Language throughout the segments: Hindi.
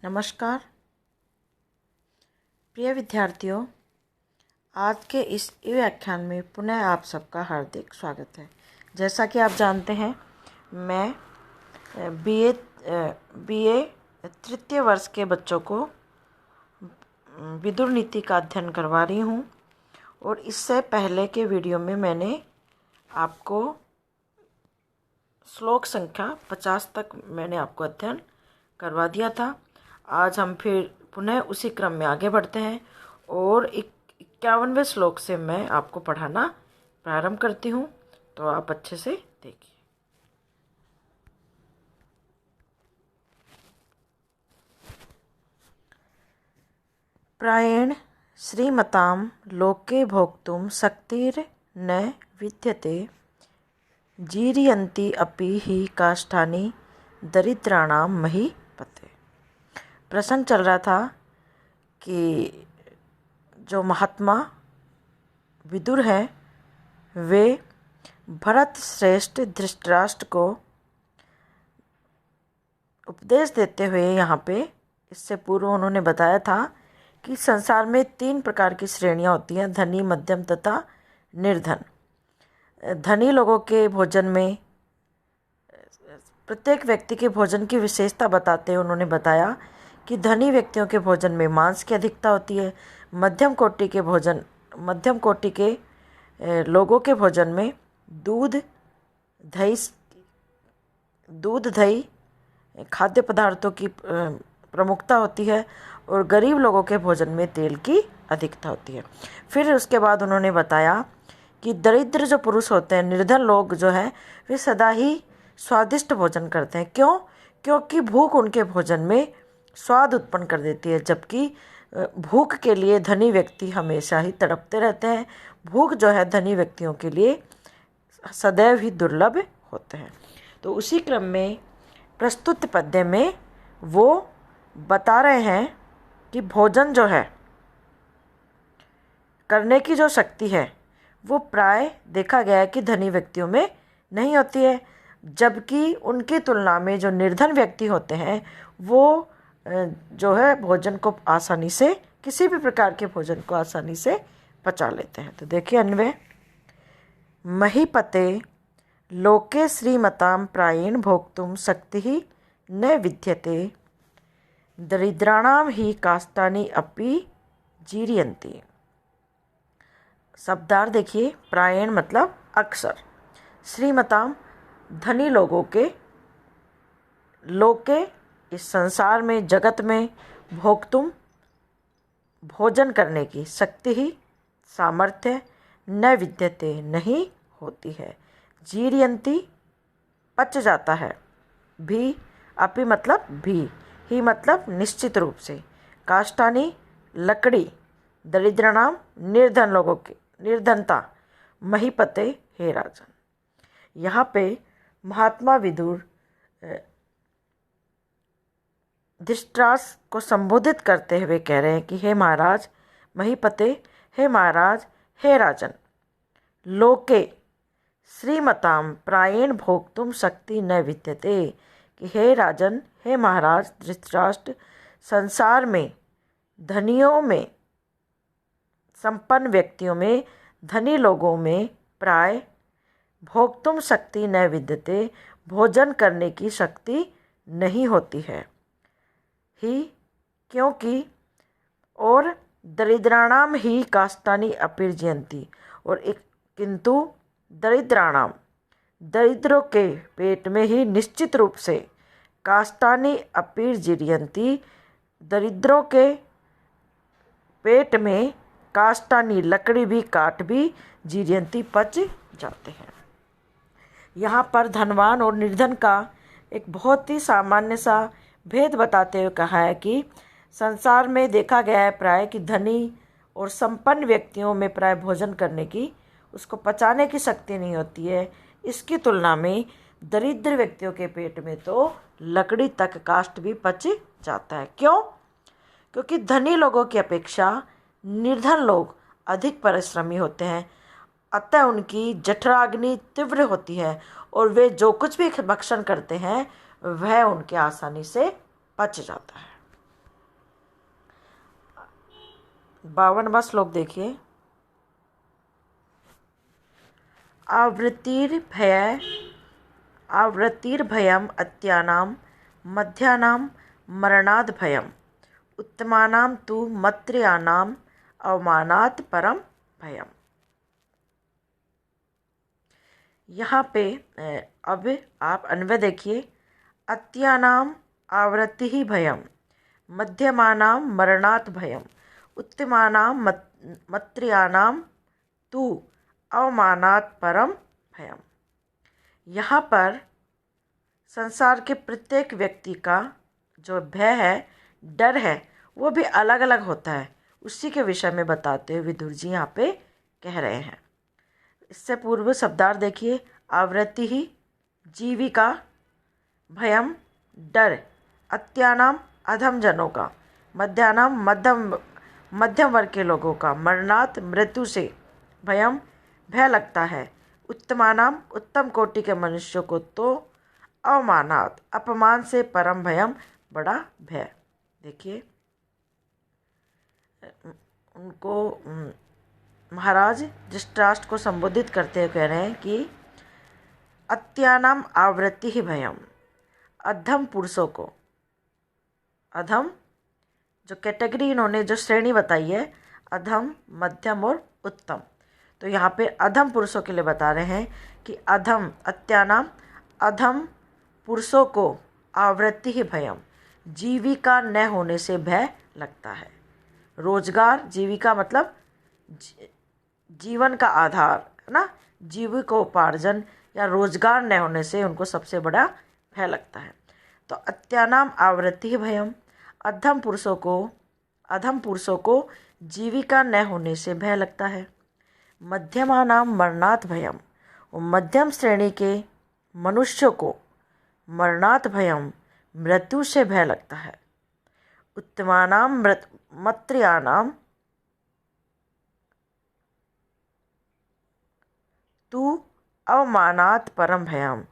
नमस्कार प्रिय विद्यार्थियों, आज के इस व्याख्यान में पुनः आप सबका हार्दिक स्वागत है। जैसा कि आप जानते हैं, मैं बीए तृतीय वर्ष के बच्चों को विदुर नीति का अध्ययन करवा रही हूँ और इससे पहले के वीडियो में मैंने आपको श्लोक संख्या 50 तक मैंने आपको अध्ययन करवा दिया था। आज हम फिर पुनः उसी क्रम में आगे बढ़ते हैं और 51वें श्लोक से मैं आपको पढ़ाना प्रारंभ करती हूँ, तो आप अच्छे से देखिए। प्रायेण श्रीमतां लोके भोक्तुं शक्तिर्न विद्यते जीरयन्ति अपि हि काष्ठानि दरिद्राणां महीपते। प्रसंग चल रहा था कि जो महात्मा विदुर हैं वे भरत श्रेष्ठ धृतराष्ट्र को उपदेश देते हुए यहाँ पे इससे पूर्व उन्होंने बताया था कि संसार में 3 प्रकार की श्रेणियाँ होती हैं, धनी, मध्यम तथा निर्धन। धनी लोगों के भोजन में प्रत्येक व्यक्ति के भोजन की विशेषता बताते हुए उन्होंने बताया कि धनी व्यक्तियों के भोजन में मांस की अधिकता होती है, मध्यम कोटि के लोगों के भोजन में दूध दही खाद्य पदार्थों की प्रमुखता होती है और गरीब लोगों के भोजन में तेल की अधिकता होती है। फिर उसके बाद उन्होंने बताया कि दरिद्र जो पुरुष होते हैं, निर्धन लोग जो हैं, वे सदा ही स्वादिष्ट भोजन करते हैं। क्यों? क्योंकि भूख उनके भोजन में स्वाद उत्पन्न कर देती है, जबकि भूख के लिए धनी व्यक्ति हमेशा ही तड़पते रहते हैं। भूख जो है धनी व्यक्तियों के लिए सदैव ही दुर्लभ होते हैं। तो उसी क्रम में प्रस्तुत पद्य में वो बता रहे हैं कि भोजन जो है करने की जो शक्ति है वो प्राय देखा गया है कि धनी व्यक्तियों में नहीं होती है, जबकि उनकी तुलना में जो निर्धन व्यक्ति होते हैं वो जो है भोजन को आसानी से, किसी भी प्रकार के भोजन को आसानी से पचा लेते हैं। तो देखिए अन्वय, महीपते लोके श्रीमतां प्रायेण भोक्तुं शक्तिः न विद्यते दरिद्राणां हि काष्ठानि अपि जीरयन्ति। शब्दार्थ देखिए, प्रायेण मतलब अक्सर, श्रीमतां धनी लोगों के, लोके इस संसार में, जगत में, भोक्तुम भोजन करने की, शक्ति ही सामर्थ्य, न विद्यते नहीं होती है, जीरयन्ति पच जाता है, भी अपि मतलब भी, ही मतलब निश्चित रूप से, काष्ठानि लकड़ी, दरिद्रनाम निर्धन लोगों की निर्धनता, महीपते हे राजन। यहाँ पे महात्मा विदुर धृतराष्ट्र को संबोधित करते हुए कह रहे हैं कि हे महाराज महीपते, हे महाराज, हे राजन, लोके श्रीमतां प्रायेण भोक्तुं शक्ति न विद्यते, कि हे राजन, हे महाराज धृतराष्ट्र, संसार में धनियों में, संपन्न व्यक्तियों में, धनी लोगों में प्राय भोक्तुम शक्ति न विद्यते, भोजन करने की शक्ति नहीं होती है, ही क्योंकि, और दरिद्राणाम ही काष्ठानि अपीर्जयन्ति, और एक किंतु दरिद्राणाम, दरिद्रों के पेट में ही निश्चित रूप से, काष्ठानि अपीर्जयन्ति, दरिद्रों के पेट में काष्ठानि लकड़ी भी, काट भी, जीरयन्ति पच जाते हैं। यहाँ पर धनवान और निर्धन का एक बहुत ही सामान्य सा भेद बताते हुए कहा है कि संसार में देखा गया है प्राय कि धनी और संपन्न व्यक्तियों में प्राय भोजन करने की, उसको पचाने की शक्ति नहीं होती है। इसकी तुलना में दरिद्र व्यक्तियों के पेट में तो लकड़ी तक, काष्ठ भी पच जाता है। क्यों? क्योंकि धनी लोगों की अपेक्षा निर्धन लोग अधिक परिश्रमी होते हैं, अतः उनकी जठराग्नि तीव्र होती है और वे जो कुछ भी भक्षण करते हैं वह उनके आसानी से पच जाता है। 52वां श्लोक देखिए। आवृत्तिर्भयम् अत्यानां मध्यानां मरणाद् भयम् उत्तमानां तु मत्र्याणाम् अवमानात् परम भयम्। यहाँ पे अब आप अन्वय देखिए। अत्यानाम आवृत्ति ही भयम, मध्यमानां मरणात् भयम, उत्तमानां मत्र्याणां तु अवमानात् परम भयम। यहाँ पर संसार के प्रत्येक व्यक्ति का जो भय है, डर है, वो भी अलग अलग होता है। उसी के विषय में बताते हुए विदुर जी यहाँ पे कह रहे हैं। इससे पूर्व शब्दार्थ देखिए। आवृत्ति ही जीविका, भयम डर, अत्यानाम अधम जनों का, मध्यानाम मध्यम वर्ग के लोगों का, मरणात् मृत्यु से, भयम भय लगता है, उत्तमानाम उत्तम कोटि के मनुष्यों को तो अवमानात् अपमान से, परम भयम बड़ा भय। देखिए उनको महाराज धृतराष्ट्र को संबोधित करते हुए कह रहे हैं कि अत्यानाम आवृत्ति ही भयम, अधम पुरुषों को, अधम जो कैटेगरी इन्होंने जो श्रेणी बताई है, अधम, मध्यम और उत्तम, तो यहाँ पे अधम पुरुषों के लिए बता रहे हैं कि अधम अत्यानाम अधम पुरुषों को आवृत्ति ही भयम, जीविका न होने से भय लगता है। रोजगार, जीविका मतलब जीवन का आधार है ना, जीविकोपार्जन या रोजगार न होने से उनको सबसे बड़ा भय लगता है। तो अत्यानाम आवृत्ति ही भयम, अधम पुरुषों को जीविका न होने से भय लगता है। मध्यमानाम मरणात् भयम, मध्यम श्रेणी के मनुष्यों को मरणात् भयम मृत्यु से भय लगता है। उत्तमानाम मत्र्याणाम तु अवमानात् परम भयम,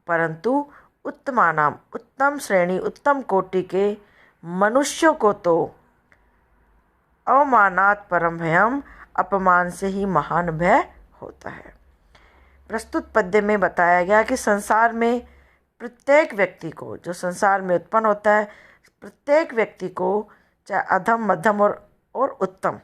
परंतु उत्तमानाम उत्तम श्रेणी उत्तम कोटि के मनुष्यों को तो अवमानात् परम भयम अपमान से ही महान भय होता है। प्रस्तुत पद्य में बताया गया कि संसार में प्रत्येक व्यक्ति को, जो संसार में उत्पन्न होता है, प्रत्येक व्यक्ति को चाहे अधम, मध्यम और उत्तम,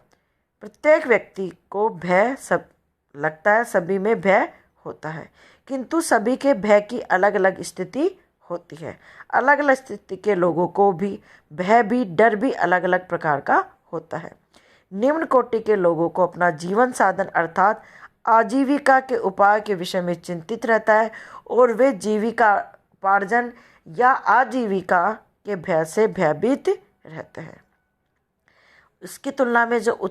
प्रत्येक व्यक्ति को भय सब लगता है, सभी में भय होता है, किंतु सभी के भय की अलग अलग स्थिति होती है। अलग अलग स्थिति के लोगों को भी भय भी, डर भी अलग अलग प्रकार का होता है। निम्न कोटि के लोगों को अपना जीवन साधन अर्थात आजीविका के उपाय के विषय में चिंतित रहता है और वे जीविका उपार्जन या आजीविका के भय से भयभीत रहते हैं। इसकी तुलना में जो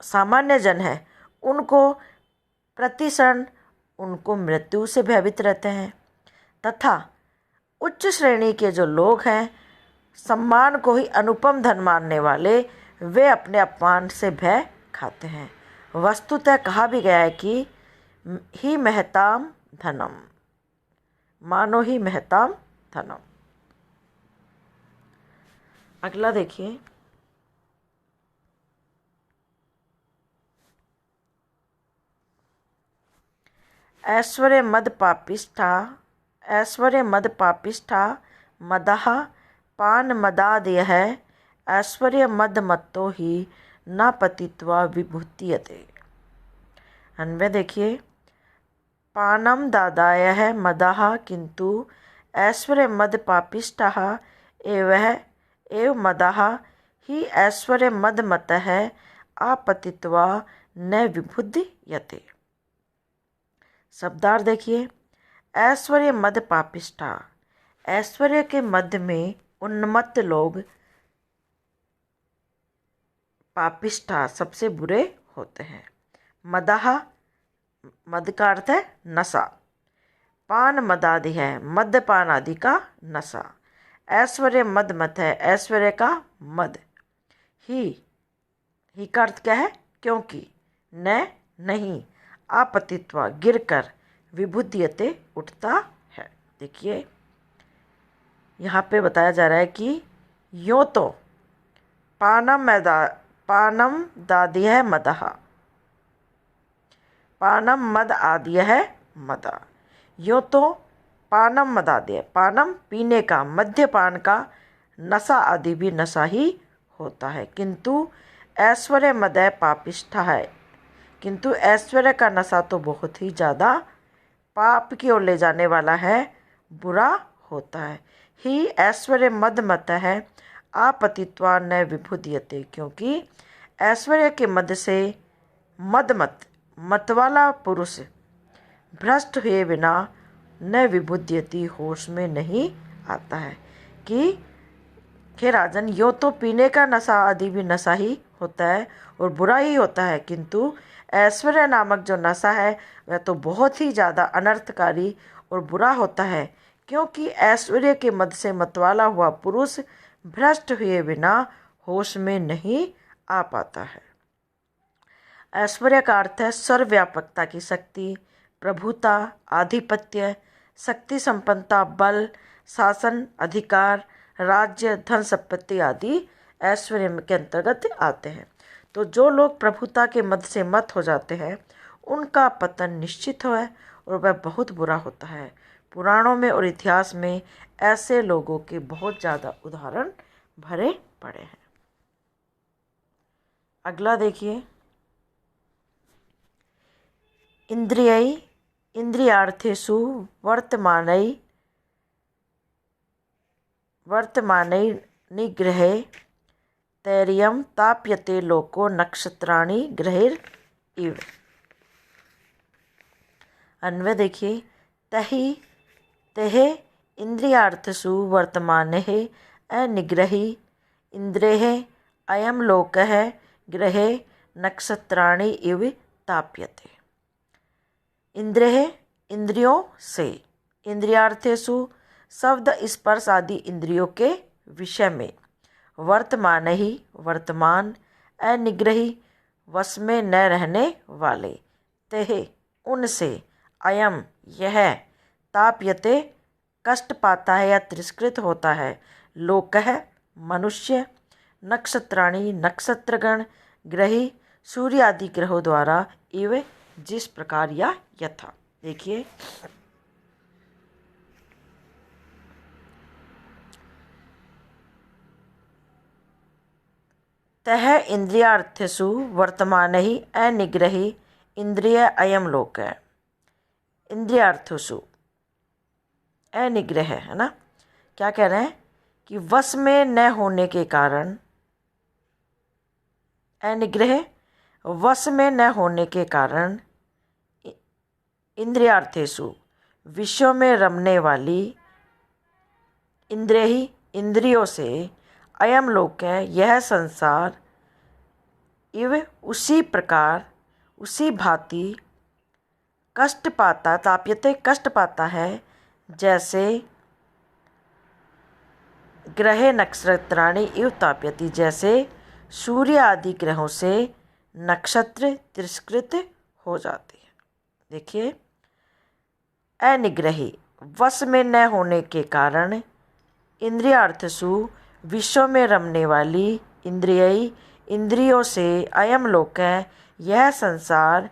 सामान्य जन है, उनको प्रतिक्षण उनको मृत्यु से भयभीत रहते हैं, तथा उच्च श्रेणी के जो लोग हैं, सम्मान को ही अनुपम धन मानने वाले, वे अपने अपमान से भय खाते हैं। वस्तुतः कहा भी गया है कि ही महताम धनम, मानो ही महताम धनम। अगला देखिए। ऐश्वर्य मद पापिष्ठा मदः पान मदादयः ऐश्वर्य मद मत्तो ही न पतित्वा विभूतियते। अन्वय देखिए। पानम दादायः मदः किंतु ऐश्वर्य मद पापिष्ठः एव मदः ही ऐश्वर्य मद मतः आपतित्वा न विभुध्यते। शब्दार्थ देखिए। ऐश्वर्य मद पापिष्ठा, ऐश्वर्य के मध्य में उन्मत्त लोग, पापिष्ठा सबसे बुरे होते हैं। मदः, मद का अर्थ है नशा, पान मदादि है मद्यपान आदि का नशा, ऐश्वर्य मद मत है ऐश्वर्य का मद, ही का अर्थ क्या है क्योंकि, न नहीं, आपतित्वा गिरकर, विभुध्यते उठता है। देखिए यहाँ पे बताया जा रहा है कि यों तो पानम दादियः मदः, पानम मद आदियः मदा। यूँ तो पानम मदादिय, पानम पीने का, मद्यपान का, नशा आदि भी नशा ही होता है, किंतु ऐश्वर्य मदय पापिष्ठा है, किंतु ऐश्वर्य का नशा तो बहुत ही ज़्यादा पाप की ओर ले जाने वाला है, बुरा होता है। ही ऐश्वर्य मद मत है आपतित्वा न विभुद्यते, क्योंकि ऐश्वर्य के मद से मत वाला पुरुष भ्रष्ट हुए बिना न विभुद्यति, होश में नहीं आता है। कि हे राजन, यो तो पीने का नशा आदि भी नशा ही होता है और बुरा ही होता है, किंतु ऐश्वर्य नामक जो नशा है वह तो बहुत ही ज़्यादा अनर्थकारी और बुरा होता है, क्योंकि ऐश्वर्य के मद से मतवाला हुआ पुरुष भ्रष्ट हुए बिना होश में नहीं आ पाता है। ऐश्वर्य का अर्थ है सर्वव्यापकता की शक्ति, प्रभुता, आधिपत्य, शक्ति संपन्नता, बल, शासन, अधिकार, राज्य, धन संपत्ति आदि ऐश्वर्य के अंतर्गत आते हैं। तो जो लोग प्रभुता के मद से मत हो जाते हैं उनका पतन निश्चित है और वह बहुत बुरा होता है। पुराणों में और इतिहास में ऐसे लोगों के बहुत ज़्यादा उदाहरण भरे पड़े हैं। अगला देखिए, इंद्रियै इंद्रियार्थेषु वर्तमानै निग्रहे तैर्यं ताप्यते लोको नक्षत्राणि ग्रहैर इव। अन्वय देखिए, तेह इंद्रियार्थेषु वर्तमानः अनिग्रही इंद्रेः अयं लोकः ग्रहे नक्षत्राणि इव ताप्यते। इंद्रेः इंद्रियों से, इंद्रियार्थेषु शब्द स्पर्श आदि इंद्रियों के विषय में, वर्तमान ही वर्तमान, अनिग्रही वश में न रहने वाले, तेह उनसे, अयम यह, ताप्यते कष्ट पाता है या तिरस्कृत होता है, लोकः मनुष्य, नक्षत्राणि नक्षत्रगण, ग्रही सूर्य आदि ग्रहों द्वारा, इव जिस प्रकार या यथा। देखिए, तह इंद्रियार्थेषु वर्तमानहि अनिग्रही इंद्रिय अयम लोक है। इंद्रियार्थेषु अनिग्रह है ना, क्या कह रहे हैं कि वश में न होने के कारण, अनिग्रह वश में न होने के कारण, इंद्रियार्थेषु विषयों में रमने वाली, इंद्रिय इंद्रियों से, अयम लोक है यह संसार, इव उसी प्रकार उसी भांति, कष्ट पाता, ताप्यते कष्ट पाता है, जैसे ग्रहे नक्षत्राणि इव ताप्यति, जैसे सूर्य आदि ग्रहों से नक्षत्र तिरस्कृत हो जाते हैं। देखिए, अनिग्रही वश में न होने के कारण, इंद्रियार्थेषु विषयों में रमने वाली, इंद्रिय इंद्रियों से, अयम लोक है यह संसार,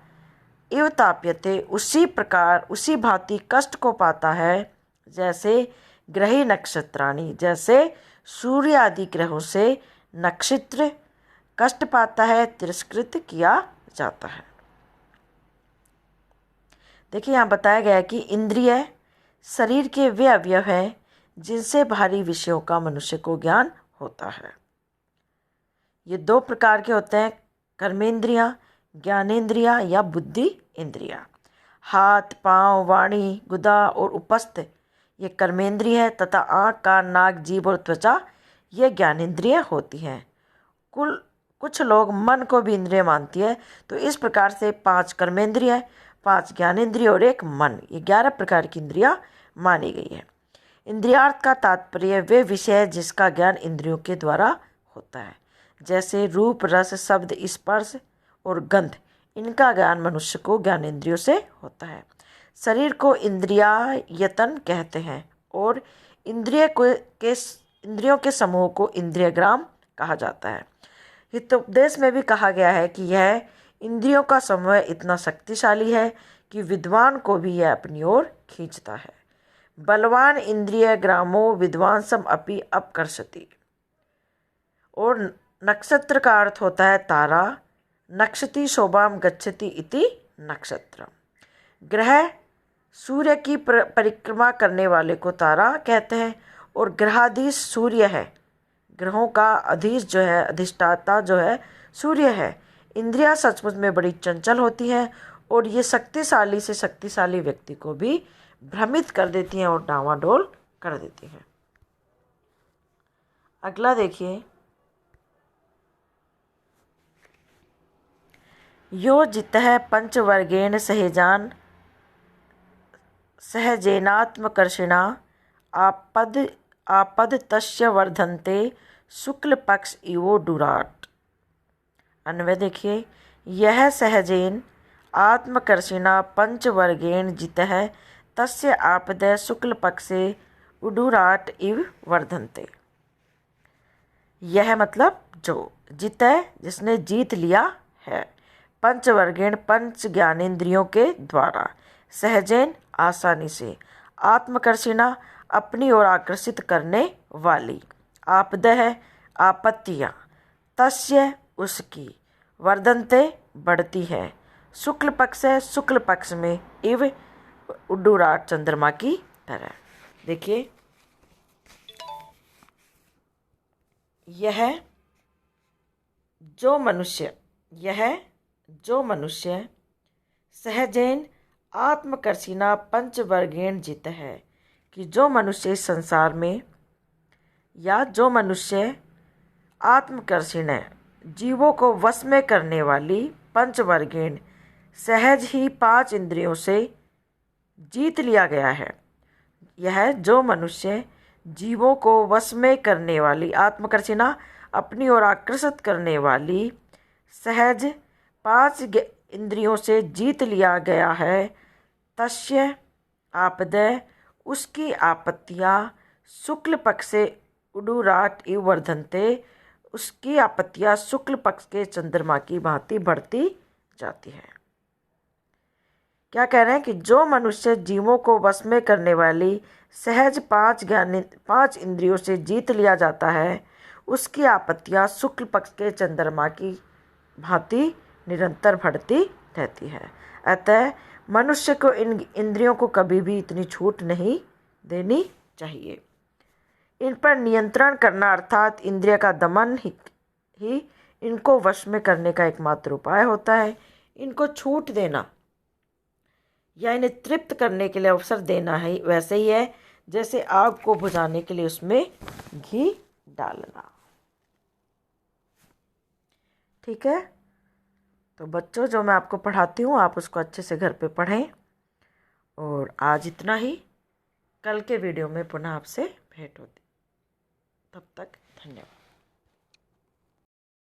इव ताप्यते उसी प्रकार उसी भांति कष्ट को पाता है, जैसे ग्रही नक्षत्राणि, जैसे सूर्य आदि ग्रहों से नक्षत्र कष्ट पाता है, तिरस्कृत किया जाता है। देखिए, यहाँ बताया गया है कि इंद्रिय शरीर के वे अवयव हैं जिनसे भारी विषयों का मनुष्य को ज्ञान होता है। ये दो प्रकार के होते हैं, कर्मेंद्रियाँ, ज्ञानेंद्रियाँ या बुद्धि इंद्रियाँ। हाथ, पाँव, वाणी, गुदा और उपस्थ ये कर्मेंद्रिय है, तथा आँख, कान, नाक, जीभ और त्वचा ये ज्ञानेंद्रिय होती हैं। कुछ लोग मन को भी इंद्रिय मानती है, तो इस प्रकार से 5 कर्मेंद्रिय, 5 ज्ञानेंद्रिय और 1 मन, ये 11 प्रकार की इंद्रियाँ मानी गई है। इंद्रियार्थ का तात्पर्य वे विषय जिसका ज्ञान इंद्रियों के द्वारा होता है, जैसे रूप, रस, शब्द, स्पर्श और गंध, इनका ज्ञान मनुष्य को ज्ञानेंद्रियों से होता है। शरीर को इंद्रियायतन कहते हैं और इंद्रियों के समूह को इंद्रियग्राम कहा जाता है। हितोपदेश में भी कहा गया है कि यह इंद्रियों का समूह इतना शक्तिशाली है कि विद्वान को भी यह अपनी ओर खींचता है। बलवान इंद्रिय ग्रामो विद्वांसम अपि अपकर्षति। और नक्षत्र का अर्थ होता है तारा। नक्षति शोभाम गच्छति इति नक्षत्र। ग्रह सूर्य की परिक्रमा करने वाले को तारा कहते हैं और ग्रहाधीश सूर्य है। ग्रहों का अधीश जो है, अधिष्ठाता जो है सूर्य है। इंद्रियां सचमुच में बड़ी चंचल होती हैं और ये शक्तिशाली से शक्तिशाली व्यक्ति को भी भ्रमित कर देती हैं और डांवाडोल कर देती हैं। अगला देखिए, यो जितः पंचवर्गेण सहेजान सहजेनात्मकर्षिणा आपद तस्य वर्धन्ते शुक्ल पक्ष इवो डुराट। अन्वय देखिए, यह सहजेन आत्मकर्षिणा पंचवर्गेण जितः तस्य आपद शुक्ल पक्षे उडुराट इव वर्धन्ते। यह मतलब जो, जितः जिसने जीत लिया है, पंचवर्गेण पंच ज्ञानेंद्रियों के द्वारा, सहजेन आसानी से, आत्मकर्षिणा अपनी ओर आकर्षित करने वाली, आपदः आपत्तियाँ, तस्य उसकी, वर्धन्ते बढ़ती है, शुक्ल पक्ष है शुक्ल पक्ष में, इव उड्डुराट चंद्रमा की तरह। देखिए, यह जो मनुष्य सहजेन आत्मकर्षिणा पंचवर्गेण जित है, कि जो मनुष्य इस संसार में, या जो मनुष्य आत्मकर्षिण है, जीवों को वश में करने वाली पंचवर्गेण, सहज ही 5 इंद्रियों से जीत लिया गया है। यह जो मनुष्य जीवों को वश में करने वाली, आत्मकर्षिणा अपनी ओर आकर्षित करने वाली, सहज 5 इंद्रियों से जीत लिया गया है, तस्य आपदय उसकी आपत्तियाँ, शुक्ल पक्ष से उडुराट इव वर्धन्ते उसकी आपत्तियाँ शुक्ल पक्ष के चंद्रमा की भांति बढ़ती जाती है। क्या कह रहे हैं कि जो मनुष्य जीवों को वश में करने वाली सहज 5 इंद्रियों से जीत लिया जाता है, उसकी आपत्तियाँ शुक्ल पक्ष के चंद्रमा की भांति निरंतर बढ़ती रहती है। अतः मनुष्य को इन इंद्रियों को कभी भी इतनी छूट नहीं देनी चाहिए। इन पर नियंत्रण करना अर्थात इंद्रिय का दमन ही इनको वश में करने का एकमात्र उपाय होता है। इनको छूट देना या इन्हें तृप्त करने के लिए अवसर देना है, वैसे ही है जैसे आग को बुझाने के लिए उसमें घी डालना। ठीक है, तो बच्चों जो मैं आपको पढ़ाती हूँ आप उसको अच्छे से घर पे पढ़ें। और आज इतना ही, कल के वीडियो में पुनः आपसे भेंट होती। तब तक धन्यवाद।